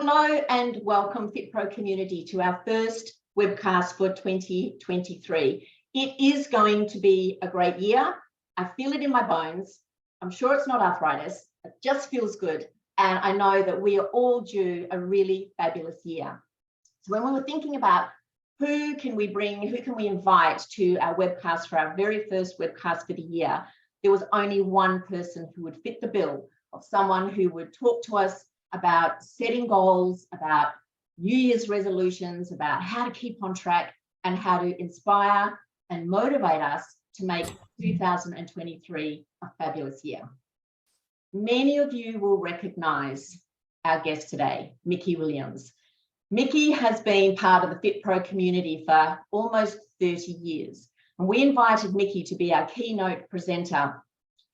Hello and welcome FitPro community to our first webcast for 2023. It is going to be a great year. I feel it in my bones. I'm sure it's not arthritis. It just feels good. And I know that we are all due a really fabulous year. So when we were thinking about who can we bring, who can we invite to our webcast for our very first webcast for the year, there was only one person who would fit the bill of someone who would talk to us about setting goals, about New Year's resolutions, about how to keep on track and how to inspire and motivate us to make 2023 a fabulous year. Many of you will recognize our guest today, Mikki Williams. Mikki has been part of the FitPro community for almost 30 years. And we invited Mikki to be our keynote presenter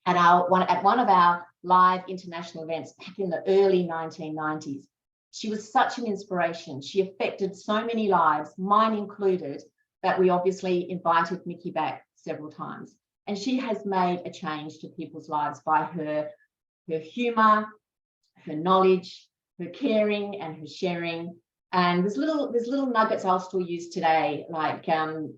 at one of our live international events back in the early 1990s. She was such an inspiration. She affected so many lives, mine included, that we obviously invited Mikki back several times. And she has made a change to people's lives by her humor, her knowledge, her caring and her sharing. And there's little nuggets I'll still use today. Like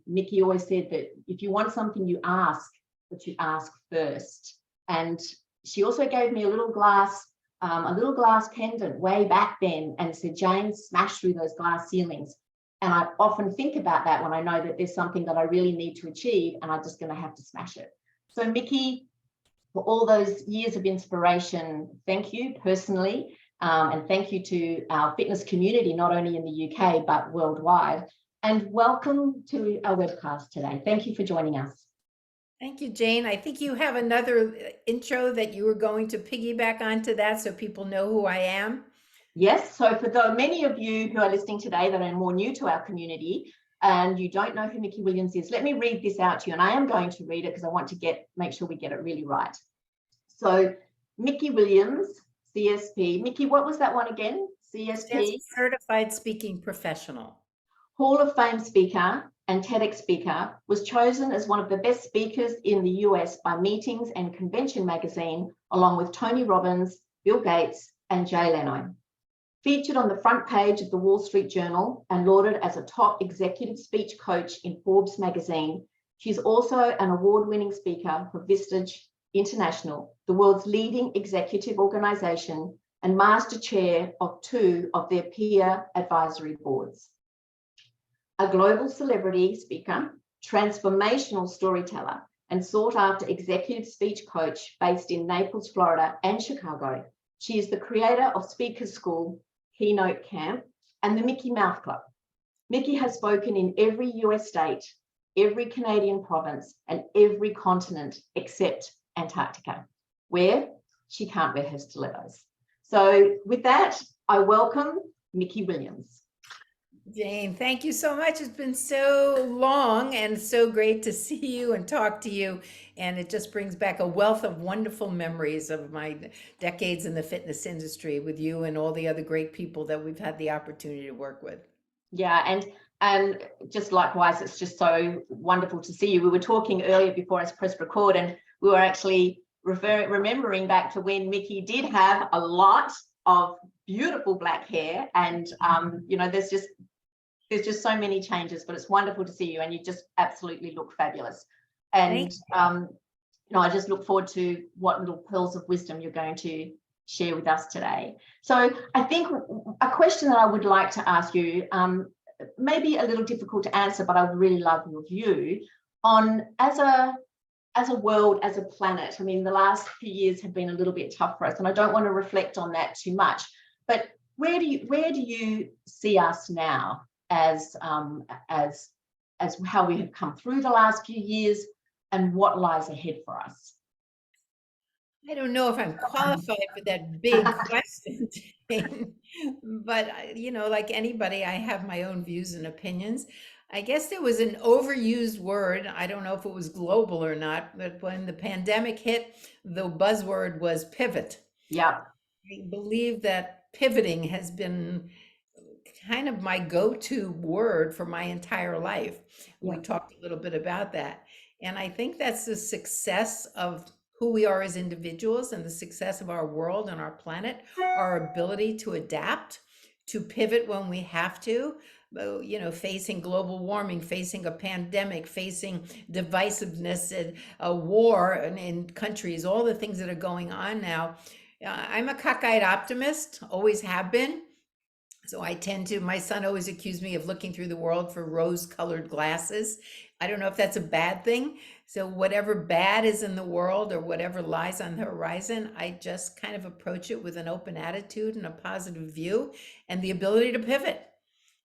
Mikki always said that if you want something, you ask, but you ask first. And she also gave me a little glass pendant way back then and said, Jane, smash through those glass ceilings. And I often think about that when I know that there's something that I really need to achieve and I'm just going to have to smash it. So Mikki, for all those years of inspiration, thank you personally. And thank you to our fitness community, not only in the UK, but worldwide. And welcome to our webcast today. Thank you for joining us. Thank you, Jane. I think you have another intro that you were going to piggyback onto that so people know who I am. Yes, so for many of you who are listening today that are more new to our community and you don't know who Mikki Williams is, let me read this out to you. And I am going to read it because I want to make sure we get it really right. So Mikki Williams, CSP. Mikki, what was that one again? CSP? Certified Speaking Professional. Hall of Fame speaker and TEDx speaker, was chosen as one of the best speakers in the US by Meetings and Convention magazine, along with Tony Robbins, Bill Gates, and Jay Leno. Featured on the front page of the Wall Street Journal and lauded as a top executive speech coach in Forbes Magazine, she's also an award-winning speaker for Vistage International, the world's leading executive organization, and master chair of 2 of their peer advisory boards. A global celebrity speaker, transformational storyteller, and sought-after executive speech coach based in Naples, Florida, and Chicago. She is the creator of Speakers School, Keynote Kamp, and the Mikki Mouth Club. Mikki has spoken in every US state, every Canadian province, and every continent except Antarctica, where she can't wear her stilettos. So with that, I welcome Mikki Williams. Jane, thank you so much. It's been so long and so great to see you and talk to you. And it just brings back a wealth of wonderful memories of my decades in the fitness industry with you and all the other great people that we've had the opportunity to work with. Yeah, and just likewise, it's just so wonderful to see you. We were talking earlier before I pressed record, and we were actually remembering back to when Mikki did have a lot of beautiful black hair, and you know, there's just so many changes, but it's wonderful to see you, and you just absolutely look fabulous. And you know, I just look forward to what little pearls of wisdom you're going to share with us today. So I think a question that I would like to ask you, maybe a little difficult to answer, but I would really love your view on as a world, as a planet. I mean, the last few years have been a little bit tough for us, and I don't want to reflect on that too much, but where do you see us now as how we have come through the last few years and what lies ahead for us? I don't know if I'm qualified for that big question, Jane, but you know, like anybody, I have my own views and opinions. I guess there was an overused word. I don't know if it was global or not, but when the pandemic hit, the buzzword was pivot. Yeah. I believe that pivoting has been kind of my go-to word for my entire life. Yeah. We talked a little bit about that. And I think that's the success of who we are as individuals and the success of our world and our planet, our ability to adapt, to pivot when we have to. You know, facing global warming, facing a pandemic, facing divisiveness and a war in countries, all the things that are going on now. I'm a cockeyed optimist, always have been. So I tend to, my son always accused me of looking through the world for rose-colored glasses. I don't know if that's a bad thing. So whatever bad is in the world or whatever lies on the horizon, I just kind of approach it with an open attitude and a positive view and the ability to pivot.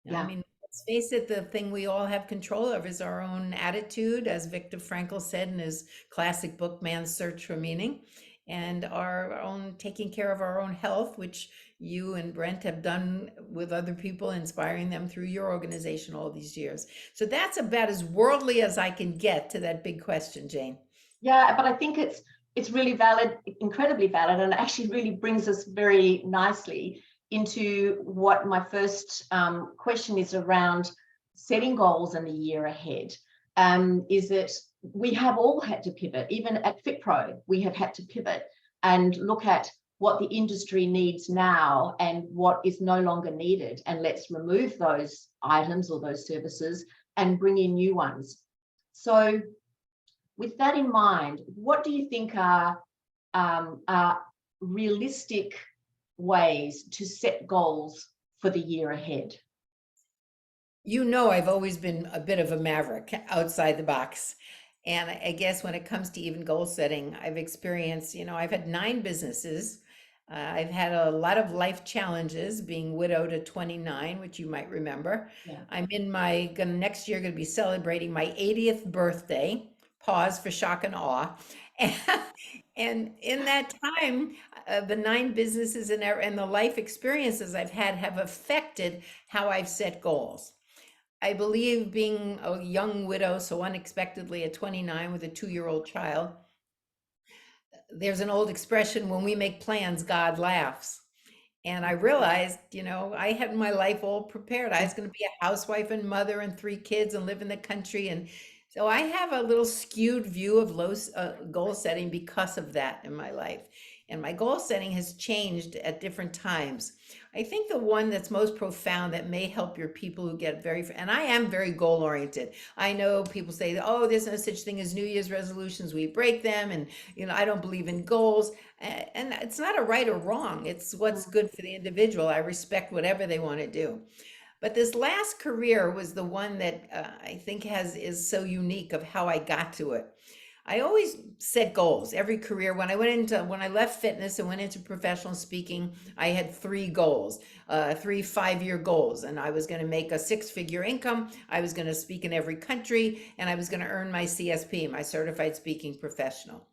I Yeah. mean, let's face it, the thing we all have control of is our own attitude, as Viktor Frankl said in his classic book, Man's Search for Meaning, and our own taking care of our own health, which you and Brent have done with other people, inspiring them through your organization all these years. So that's about as worldly as I can get to that big question, Jane. Yeah, but I think it's really valid, incredibly valid, and actually really brings us very nicely into what my first question is around setting goals in the year ahead. Is that we have all had to pivot, even at FitPro, we have had to pivot and look at what the industry needs now and what is no longer needed. And let's remove those items or those services and bring in new ones. So with that in mind, what do you think are realistic ways to set goals for the year ahead? You know, I've always been a bit of a maverick outside the box. And I guess when it comes to even goal setting, I've experienced, you know, I've had 9 businesses. I've had a lot of life challenges, being widowed at 29, which you might remember. Yeah. I'm in my, next year, going to be celebrating my 80th birthday. Pause for shock and awe. And in that time, the 9 businesses and the life experiences I've had have affected how I've set goals. I believe being a young widow, so unexpectedly at 29 with a 2-year-old child, there's an old expression, when we make plans, God laughs. And I realized, you know, I had my life all prepared. I was going to be a housewife and mother and 3 kids and live in the country. And so I have a little skewed view of goal setting because of that in my life. And my goal setting has changed at different times. I think the one that's most profound that may help your people who get and I am very goal oriented. I know people say, oh, there's no such thing as New Year's resolutions. We break them. And, you know, I don't believe in goals. And it's not a right or wrong. It's what's good for the individual. I respect whatever they want to do. But this last career was the one that I think is so unique of how I got to it. I always set goals every career. When I left fitness and went into professional speaking, I had 3 goals, 3 5-year goals. And I was going to make a 6-figure income. I was going to speak in every country, and I was going to earn my CSP, my certified speaking professional.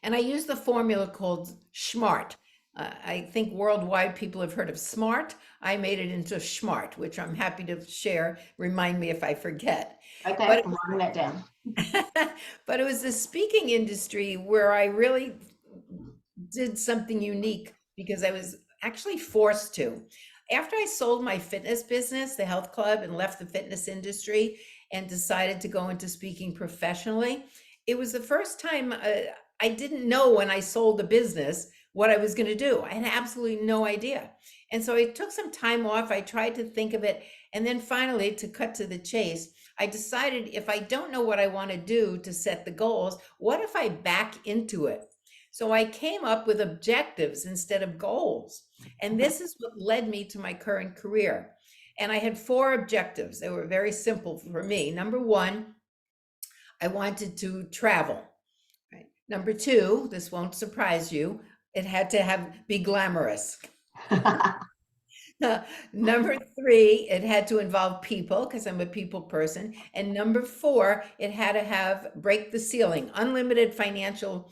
And I used the formula called SMART. I think worldwide people have heard of SMART. I made it into SMART, which I'm happy to share. Remind me if I forget. Okay, But I'm writing that down. but it was the speaking industry where I really did something unique because I was actually forced to. After I sold my fitness business, the health club, and left the fitness industry and decided to go into speaking professionally, it was the first time I didn't know when I sold the business what I was going to do. I had absolutely no idea. And so I took some time off. I tried to think of it. And then finally, to cut to the chase, I decided if I don't know what I want to do to set the goals, what if I back into it? So I came up with objectives instead of goals. And this is what led me to my current career. And I had 4 objectives. They were very simple for me. Number 1, I wanted to travel. Right. Number 2, this won't surprise you, it had to be glamorous. Number 3, it had to involve people because I'm a people person. And number 4, it had to break the ceiling, unlimited financial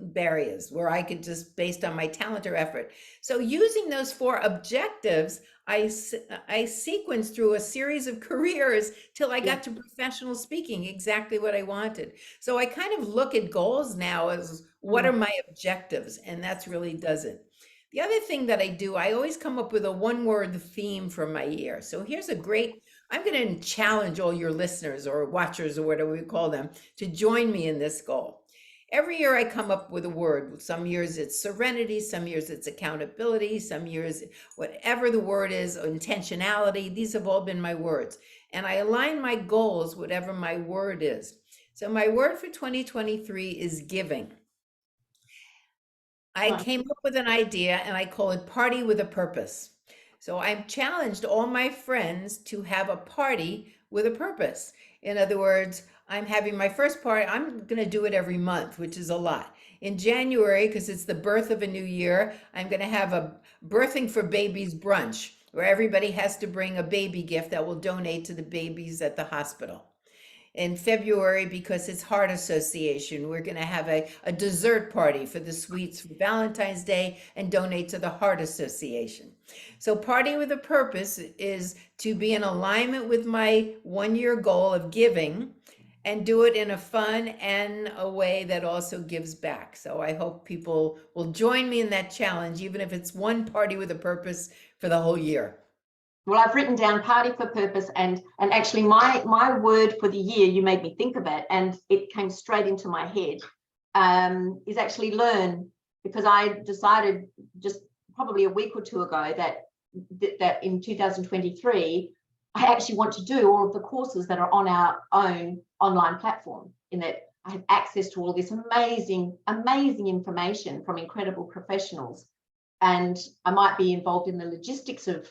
barriers where I could just, based on my talent or effort. So using those 4 objectives, I sequenced through a series of careers till I got to professional speaking, exactly what I wanted. So I kind of look at goals now as what are my objectives? And that's really does it. The other thing that I do, I always come up with a 1-word theme for my year. So here's I'm going to challenge all your listeners or watchers or whatever we call them to join me in this goal. every year I come up with a word. Some years it's serenity, some years it's accountability, some years whatever the word is, intentionality. These have all been my words. And I align my goals, whatever my word is. So my word for 2023 is giving. I came up with an idea and I call it Party with a Purpose. So I've challenged all my friends to have a party with a purpose. In other words, I'm having my first party. I'm going to do it every month, which is a lot. In January, because it's the birth of a new year, I'm going to have a birthing for babies brunch where everybody has to bring a baby gift that will donate to the babies at the hospital. In February, because it's Heart Association, we're going to have a dessert party for the sweets for Valentine's Day and donate to the Heart Association. So Party with a Purpose is to be in alignment with my 1-year goal of giving and do it in a fun and a way that also gives back. So I hope people will join me in that challenge, even if it's one party with a purpose for the whole year. Well, I've written down party for purpose, and actually my word for the year, you made me think of it, and it came straight into my head, is actually learn, because I decided just probably a week or two ago that in 2023, I actually want to do all of the courses that are on our own online platform, in that I have access to all this amazing information from incredible professionals, and I might be involved in the logistics of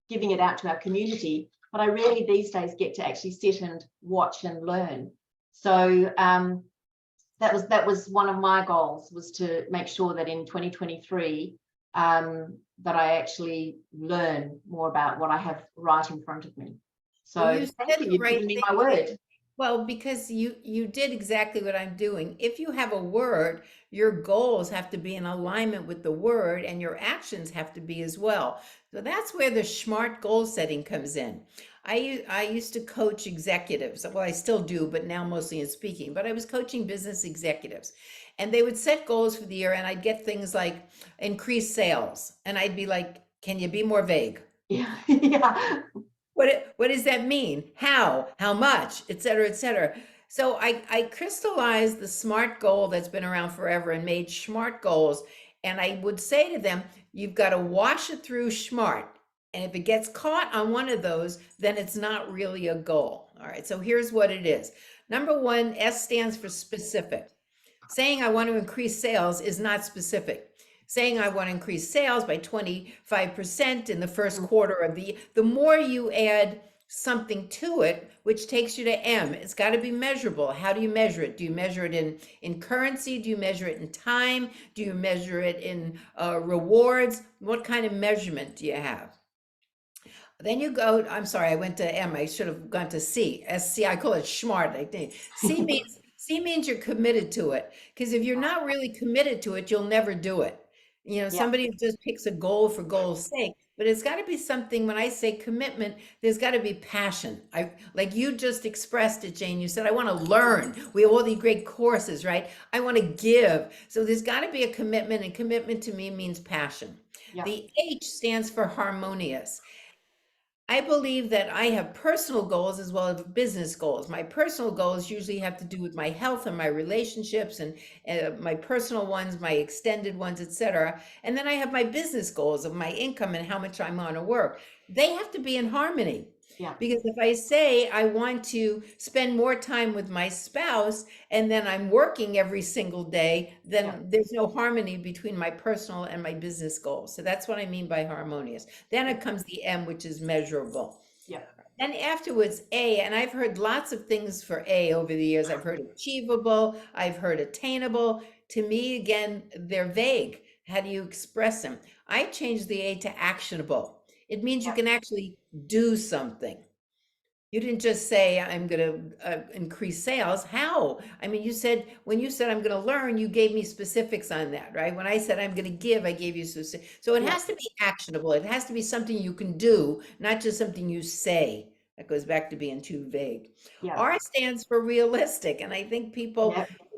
giving it out to our community, but I rarely these days get to actually sit and watch and learn. So that was one of my goals, was to make sure that in 2023 that I actually learn more about what I have right in front of me. So Well, thank you, you've given me my word. Well, because you did exactly what I'm doing. If you have a word, your goals have to be in alignment with the word, and your actions have to be as well. So that's where the SMART goal setting comes in. I used to coach executives. Well, I still do, but now mostly in speaking. But I was coaching business executives, and they would set goals for the year, and I'd get things like increase sales, and I'd be like, "Can you be more vague?" Yeah, yeah. What does that mean? How much, et cetera, et cetera. So I crystallized the SMART goal that's been around forever and made SMART goals. And I would say to them, you've got to wash it through SMART. And if it gets caught on one of those, then it's not really a goal. All right, so here's what it is. Number one, S stands for specific. Saying I want to increase sales is not specific. Saying I want to increase sales by 25% in the first quarter of the more you add something to it, which takes you to M, it's got to be measurable. How do you measure it? Do you measure it in currency? Do you measure it in time? Do you measure it in rewards? What kind of measurement do you have? Then you go, I'm sorry, I went to M. I should have gone to C. SC, I call it SMART, I think. C means you're committed to it. Because if you're not really committed to it, you'll never do it. You know, somebody just picks a goal for goal's sake, but it's got to be something. When I say commitment, there's got to be passion. Like you just expressed it, Jane. You said, I want to learn. We have all these great courses, right? I want to give. So there's got to be a commitment, and commitment to me means passion. The H stands for harmonious. I believe that I have personal goals as well as business goals. My personal goals usually have to do with my health and my relationships, and my personal ones, my extended ones, etc. And then I have my business goals of my income and how much I'm going to work. They have to be in harmony. Because if I say I want to spend more time with my spouse and then I'm working every single day, then there's no harmony between my personal and my business goals. So that's what I mean by harmonious. Then it comes the M, which is measurable. Then afterwards, A, and I've heard lots of things for A over the years. I've heard achievable, I've heard attainable. To me, again, they're vague. How do you express them? I changed the A to actionable. It means you can actually do something. You didn't just say, I'm going to increase sales. How? I mean, when you said I'm going to learn, you gave me specifics on that, right? When I said I'm going to give, I gave you specifics. So it has to be actionable. It has to be something you can do, not just something you say. That goes back to being too vague. R stands for realistic. And I think people,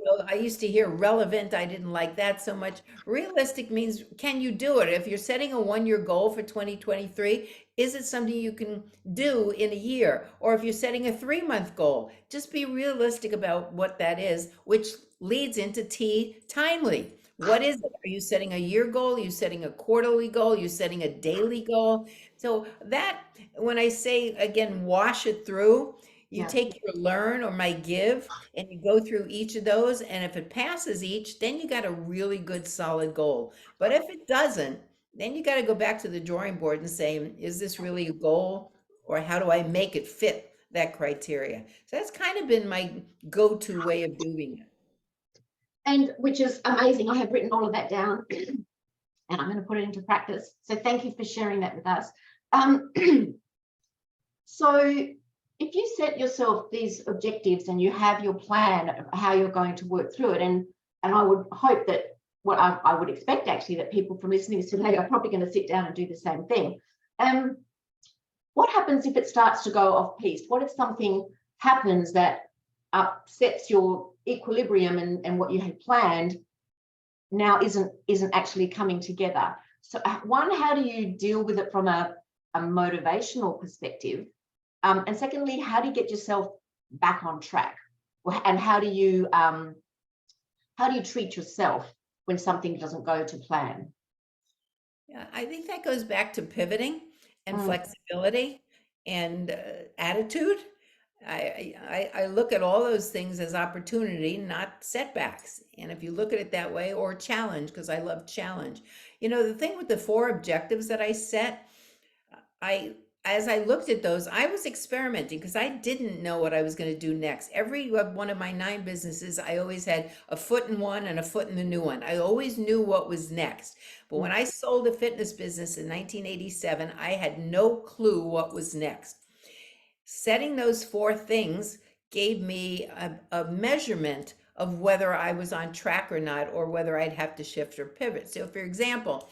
know, I used to hear relevant. I didn't like that so much. Realistic means, can you do it? If you're setting a 1-year goal for 2023, is it something you can do in a year? Or if you're setting a 3-month goal, just be realistic about what that is, which leads into timely. What is it? Are you setting a year goal? Are you setting a quarterly goal? Are you setting a daily goal? So that, when I say again, wash it through, you Yeah. take your learn or my give and you go through each of those. And if it passes each, then you got a really good solid goal. But if it doesn't, then you got to go back to the drawing board and say, is this really a goal? Or how do I make it fit that criteria? So that's kind of been my go-to way of doing it. And which is amazing. I have written all of that down and I'm going to put it into practice. So thank you for sharing that with us. So if you set yourself these objectives and you have your plan of how you're going to work through it, and I would hope that what I would expect actually that people from listening today are probably going to sit down and do the same thing. What happens if it starts to go off piste? What if something happens that upsets your equilibrium and what you had planned now isn't actually coming together? So one, how do you deal with it from a motivational perspective? And secondly, how do you get yourself back on track? And how do you treat yourself when something doesn't go to plan? Yeah, I think that goes back to pivoting and flexibility and attitude. I look at all those things as opportunity, not setbacks. And if you look at it that way, or challenge, because I love challenge. You know, the thing with the 4 objectives that I set, as I looked at those, I was experimenting because I didn't know what I was going to do next. Every one of my 9 businesses, I always had a foot in one and a foot in the new one. I always knew what was next. But when I sold a fitness business in 1987, I had no clue what was next. Setting those 4 things gave me a measurement of whether I was on track or not, or whether I'd have to shift or pivot. So for example,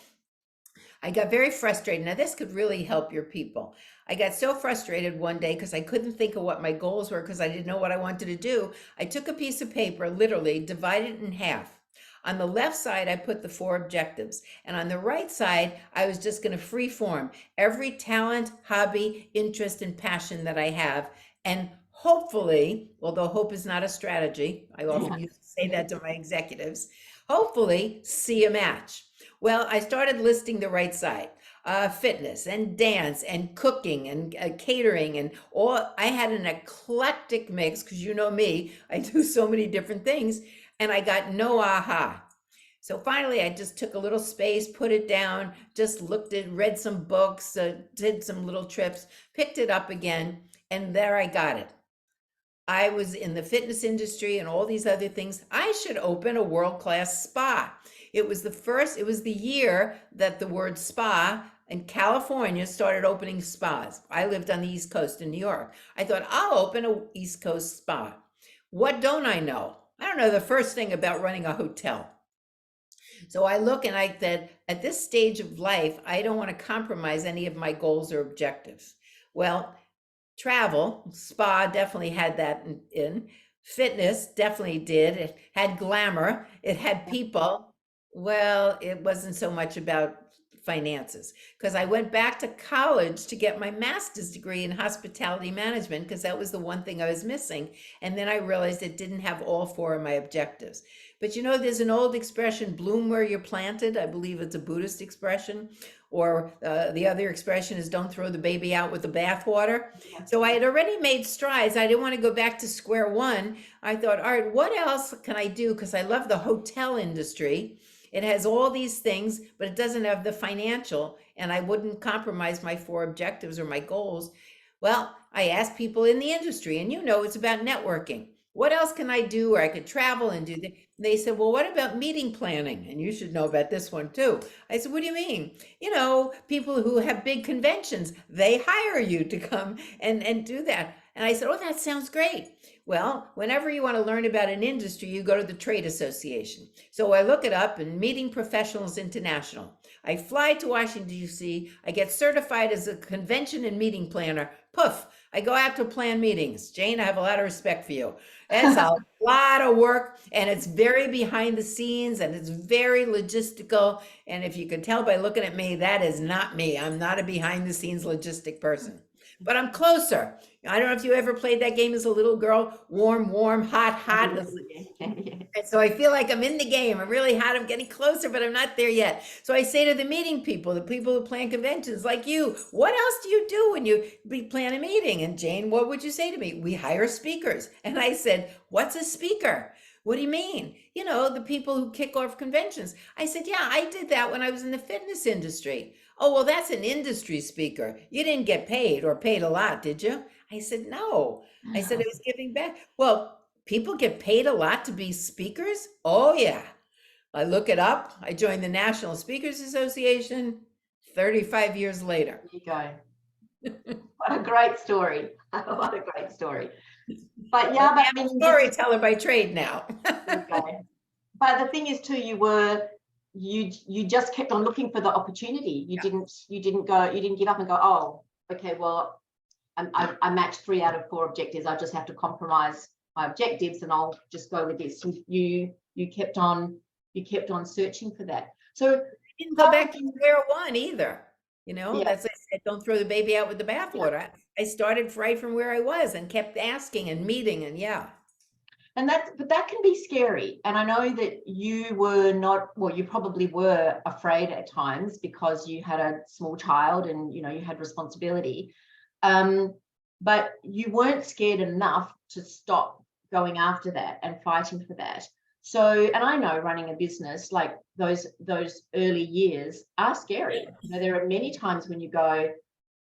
I got very frustrated. Now, this could really help your people. I got so frustrated one day because I couldn't think of what my goals were because I didn't know what I wanted to do. I took a piece of paper, literally divided it in half. On the left side, I put the 4 objectives. And on the right side, I was just going to free form every talent, hobby, interest, and passion that I have. And hopefully, although hope is not a strategy, I often used to say that to my executives, hopefully see a match. Well, I started listing the right side, fitness and dance and cooking and catering and all. I had an eclectic mix because you know me, I do so many different things and I got no aha. So finally, I just took a little space, put it down, just looked at, read some books, did some little trips, picked it up again, and there I got it. I was in the fitness industry and all these other things. I should open a world-class spa. It was the year that the word spa in California started opening spas. I lived on the East Coast in New York. I thought, I'll open a East Coast spa. What don't I know? I don't know the first thing about running a hotel. So I look and I said, at this stage of life, I don't want to compromise any of my goals or objectives. Well, travel, spa definitely had that in. Fitness definitely did. It had glamour. It had people. Well, it wasn't so much about finances because I went back to college to get my master's degree in hospitality management because that was the one thing I was missing. And then I realized it didn't have all 4 of my objectives. But you know, there's an old expression, bloom where you're planted. I believe it's a Buddhist expression. Or the other expression is don't throw the baby out with the bathwater. So I had already made strides. I didn't want to go back to square one. I thought, all right, what else can I do? Because I love the hotel industry. It has all these things, but it doesn't have the financial, and I wouldn't compromise my 4 objectives or my goals. Well, I asked people in the industry, and you know, it's about networking. What else can I do where I could travel and do that? They said, well, what about meeting planning? And you should know about this one too. I said, what do you mean? You know, people who have big conventions, they hire you to come and do that. And I said, oh, that sounds great. Well, whenever you want to learn about an industry, you go to the trade association. So I look it up and Meeting Professionals International. I fly to Washington, D.C. I get certified as a convention and meeting planner. Poof, I go out to plan meetings. Jane, I have a lot of respect for you. It's a lot of work and it's very behind the scenes and it's very logistical. And if you can tell by looking at me, that is not me. I'm not a behind the scenes logistic person, but I'm closer. I don't know if you ever played that game as a little girl, warm, warm, hot, hot. And so I feel like I'm in the game. I'm really hot. I'm getting closer, but I'm not there yet. So I say to the meeting people, the people who plan conventions like you, what else do you do when you plan a meeting? And Jane, what would you say to me? We hire speakers. And I said, what's a speaker? What do you mean? You know, the people who kick off conventions. I said, yeah, I did that when I was in the fitness industry. Oh, well, that's an industry speaker. You didn't get paid or paid a lot, did you? I said, no. I said, I was giving back. Well, people get paid a lot to be speakers? Oh, yeah. I look it up. I joined the National Speakers Association 35 years later. There you go. What a great story. What a great story. But yeah, but I mean, storyteller by trade now. Okay. But the thing is too, you just kept on looking for the opportunity. You didn't give up and go, oh, okay, well, I matched 3 out of 4 objectives. I just have to compromise my objectives and I'll just go with this. You kept on searching for that. So didn't go back to square one either. You know, Yeah. that's I said, don't throw the baby out with the bathwater. I started right from where I was and kept asking and meeting and And but that can be scary. And I know that you were not, well, you probably were afraid at times because you had a small child and, you know, you had responsibility. But you weren't scared enough to stop going after that and fighting for that. So, and I know running a business, like those early years are scary. You know, there are many times when you go,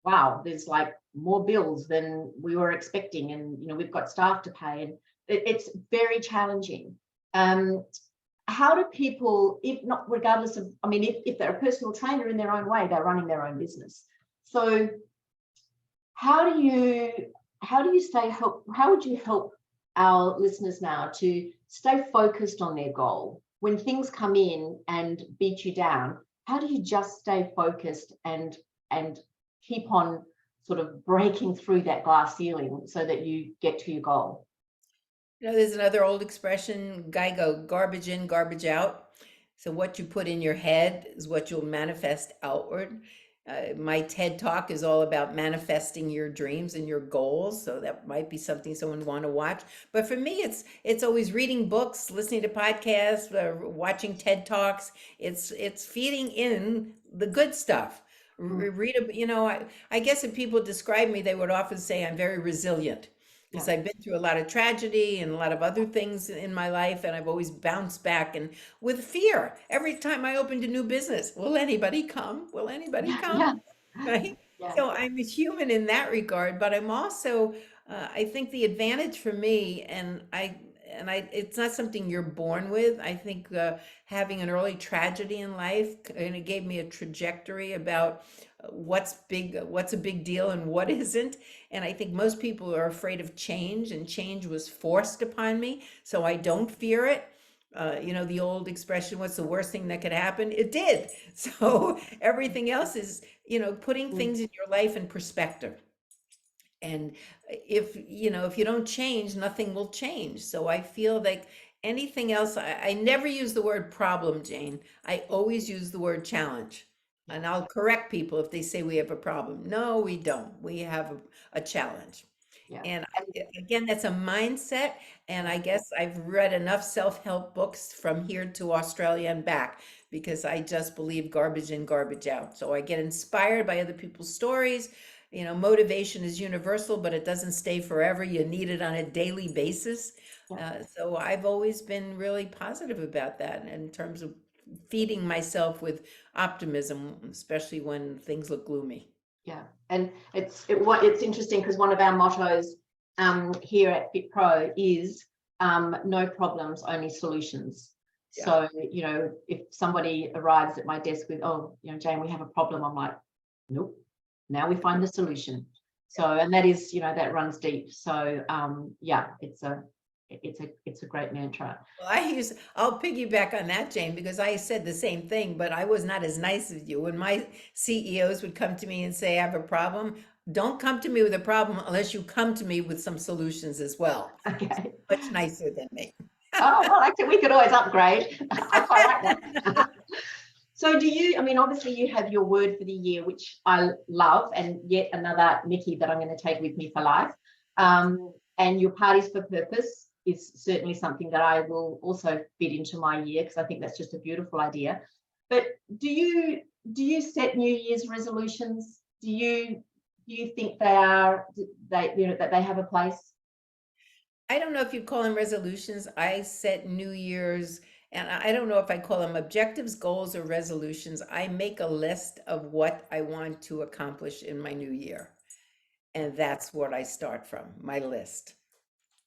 wow, there's like more bills than we were expecting. And, you know, we've got staff to pay and it's very challenging. How do people, if not, regardless of, I mean, if they're a personal trainer in their own way, they're running their own business. So how would you help our listeners now to stay focused on their goal when things come in and beat you down? How do you just stay focused and keep on sort of breaking through that glass ceiling so that you get to your goal? You know, there's another old expression, guy go garbage in, garbage out. So what you put in your head is what you'll manifest outward. My TED Talk is all about manifesting your dreams and your goals. So that might be something someone would want to watch. But for me, it's always reading books, listening to podcasts, watching TED Talks. It's feeding in the good stuff. Read, you know, I guess if people describe me, they would often say I'm very resilient. Because I've been through a lot of tragedy and a lot of other things in my life, and I've always bounced back and with fear. Every time I opened a new business, will anybody come? Will anybody come? Right? Yeah. So I'm a human in that regard, but I'm also, I think the advantage for me, and it's not something you're born with. I think having an early tragedy in life, and it gave me a trajectory about what's a big deal and what isn't. And I think most people are afraid of change, and change was forced upon me, so I don't fear it. You know, the old expression, what's the worst thing that could happen? It did. So everything else is, you know, putting things in your life in perspective. And if you don't change, nothing will change. So I feel like anything else, I never use the word problem, Jane. I always use the word challenge. And I'll correct people if they say we have a problem. No, we don't. We have a challenge. Yeah. And again, that's a mindset. And I guess I've read enough self-help books from here to Australia and back, because I just believe garbage in, garbage out. So I get inspired by other people's stories. You know, motivation is universal, but it doesn't stay forever. You need it on a daily basis. So I've always been really positive about that in terms of feeding myself with optimism, especially when things look gloomy. Yeah, and it's interesting because one of our mottos here at FitPro is no problems, only solutions. Yeah. So, you know, if somebody arrives at my desk with, oh, you know, Jane, we have a problem, I'm like, nope, now we find the solution. So, and that is, that runs deep. So, yeah, it's a great mantra. Well, I'll piggyback on that, Jane, because I said the same thing, but I was not as nice as you. When my CEOs would come to me and say, I have a problem, don't come to me with a problem unless you come to me with some solutions as well. Okay. Much nicer than me. Oh, well, actually, we could always upgrade. I quite like that. So obviously you have your word for the year, which I love, and yet another Mikki that I'm going to take with me for life. And your parties for purpose is certainly something that I will also fit into my year, because I think that's just a beautiful idea. But do you set New Year's resolutions? Do you think that they have a place? I don't know if you call them resolutions. I set New Year's, and I don't know if I call them objectives, goals, or resolutions. I make a list of what I want to accomplish in my new year. And that's what I start from, my list.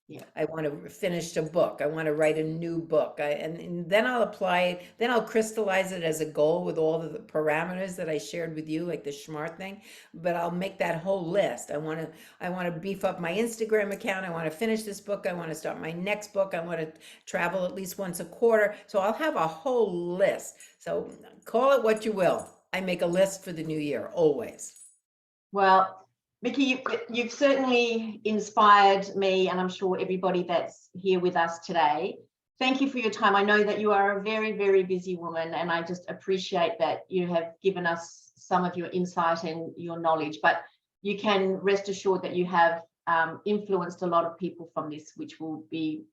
Yeah. I want to finish a book. I want to write a new book. And then I'll apply it. Then I'll crystallize it as a goal with all of the parameters that I shared with you, like the SMART thing. But I'll make that whole list. I want to beef up my Instagram account. I want to finish this book. I want to start my next book. I want to travel at least once a quarter. So I'll have a whole list. So call it what you will. I make a list for the new year, always. Well, Mikki, you've certainly inspired me, and I'm sure everybody that's here with us today. Thank you for your time. I know that you are a very, very busy woman, and I just appreciate that you have given us some of your insight and your knowledge, but you can rest assured that you have influenced a lot of people from this, which will be,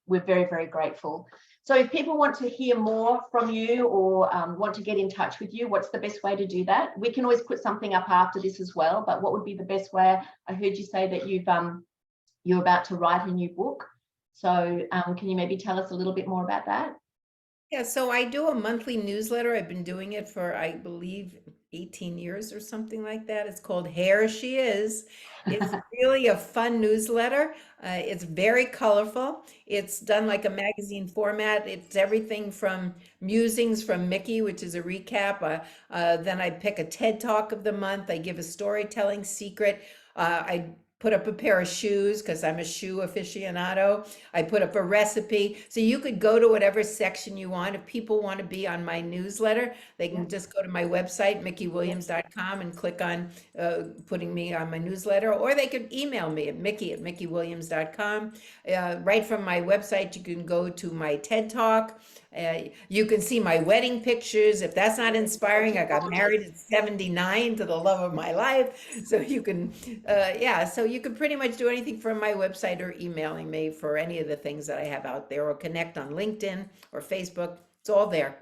we're very, very grateful. So if people want to hear more from you or want to get in touch with you, what's the best way to do that? We can always put something up after this as well, but what would be the best way? I heard you say that you're about to write a new book. So can you maybe tell us a little bit more about that? Yeah, so I do a monthly newsletter. I've been doing it for, I believe, 18 years or something like that. It's called Here She Is. It's really a fun newsletter. It's very colorful. It's done like a magazine format. It's everything from musings from Mikki, which is a recap. Then I pick a TED Talk of the month. I give a storytelling secret. I put up a pair of shoes because I'm a shoe aficionado. I put up a recipe. So you could go to whatever section you want. If people want to be on my newsletter, they can just go to my website, MikkiWilliams.com, and click on putting me on my newsletter, or they could email me at Mikki@MikkiWilliams.com. Right from my website, you can go to my TED Talk. You can see my wedding pictures. If that's not inspiring, I got married at 79 to the love of my life. So you can, so you can pretty much do anything from my website or emailing me for any of the things that I have out there, or connect on LinkedIn or Facebook. It's all there.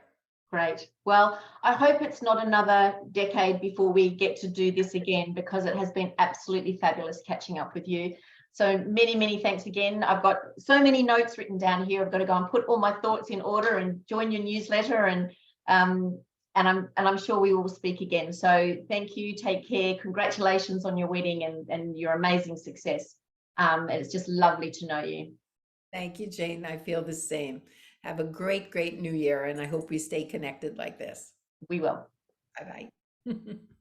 Great. Well, I hope it's not another decade before we get to do this again, because it has been absolutely fabulous catching up with you. So many, many thanks again. I've got so many notes written down here. I've got to go and put all my thoughts in order and join your newsletter, and I'm sure we will speak again. So thank you. Take care. Congratulations on your wedding and your amazing success. It's just lovely to know you. Thank you, Jane. I feel the same. Have a great, great new year, and I hope we stay connected like this. We will. Bye-bye.